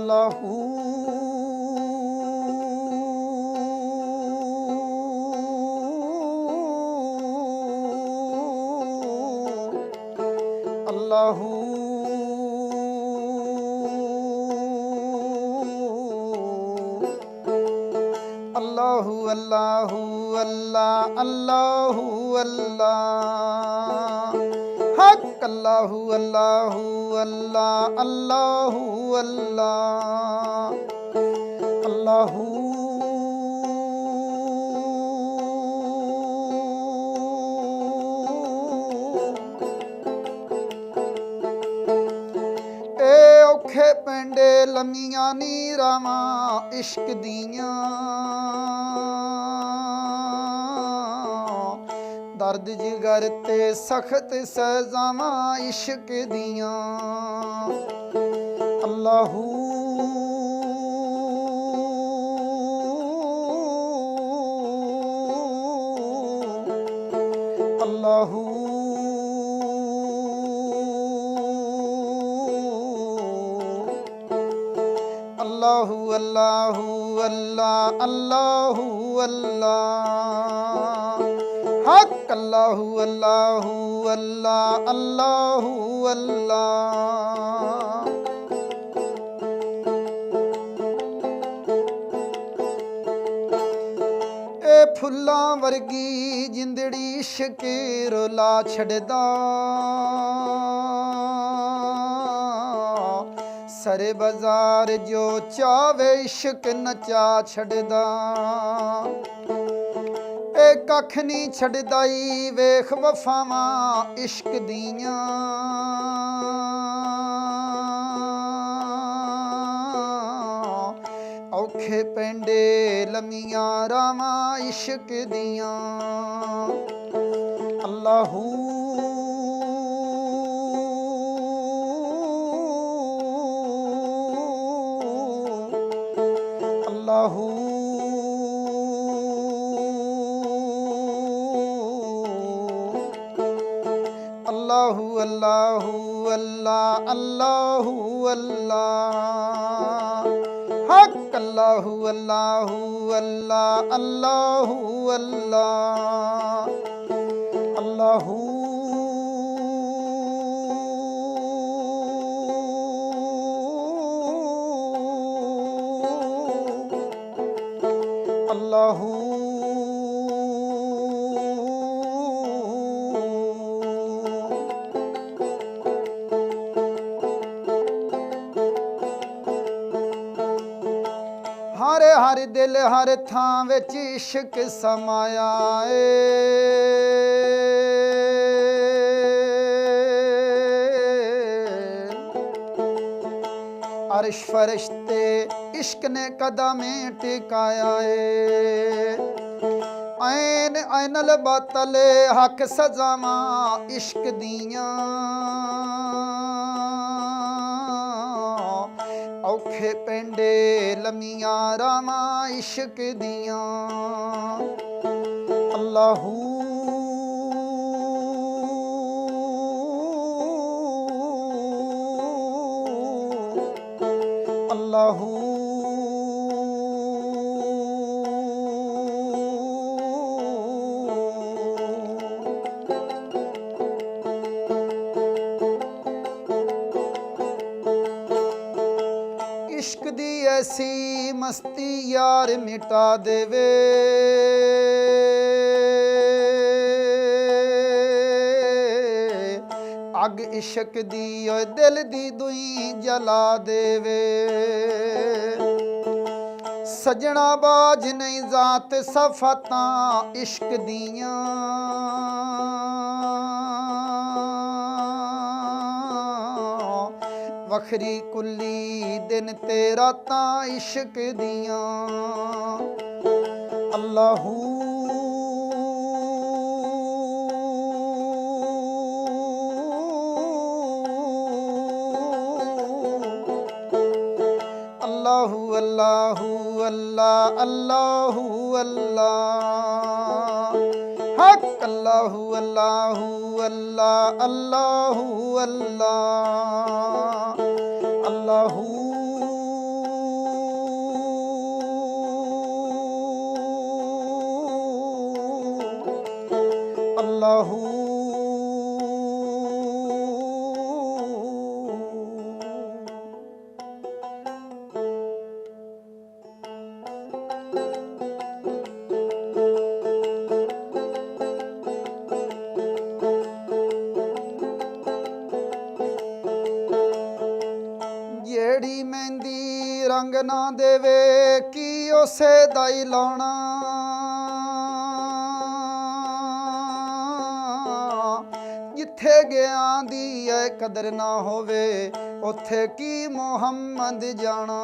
अल्लाहू अल्लाहू अल्लाहू अल्लाहू अल्लाह अल्लाहू अल्लाह हक अल्लाहू अल्लाहू अल्लाह अल्लाहू अल्लाह अल्लाहू ए औखे पेंडे लम्मियां नी रावां इश्क दियां दर्द जिगर ते सख्त सजावां इश्क दियां अल्लाहू अल्लाहू अल्लाहू अल्लाहू अल्लाह अल्लाहू अल्लाह हक अल्लाहू अल्लाहू अल्लाह अल्लाहू अल्लाह ए फुल्लां वर्गी जिंदड़ी इश्क रोला छड़दा सरे बाजार जो चावे इश्क नचा छड़दा ए कख नी छड़दाई वेख वफावां इश्क दियां औखे पेंडे लम्मियां रावां इश्क दियां अल्लाहू अल्लाहू अल्लाहू अल्लाहू अल्लाह अल्लाहू अल्लाह हक अल्लाहू अल्लाहू अल्लाह अल्लाहू अल्लाह अल्लाहू अल्लाहू हर हर दिल हर थां विच इश्क समाया अर्श फरिश्ते इश्क ने कदमे टिकाया ऐन ऐनल बातले हक सजावां इश्क दियां औखे पेंडे लम्मियां रावां इश्क दियां अल्लाहू अल्लाहू इश्क दी ऐसी मस्ती यार मिटा देवे अग इश्क दी ओए दिल दी दुई जला देवे सजना बाज नहीं जात सफातां इश्क दियां वखरी कुल्ली दिन ते रातां इश्क दियां अल्लाहू अल्लाहू अल्लाहू अल्लाह अल्लाहू अल्लाह हक अल्लाहू अल्लाहू अल्लाह अल्लाहू अल्लाह अल्लाहू ਲਹੂ। ਜਿਹੜੀ ਮਹਿੰਦੀ ਰੰਗ ਨਾ ਦੇਵੇ ਕੀ ਉਸੇ ਦਾ ਹੀ ਲਾਉਣਾ। ਜਿੱਥੇ ਗਿਆ ਦੀ ਐ ਕਦਰ ਨਾ ਹੋਵੇ ਉੱਥੇ ਕੀ ਮੁਹੰਮਦ ਜਾਣਾ।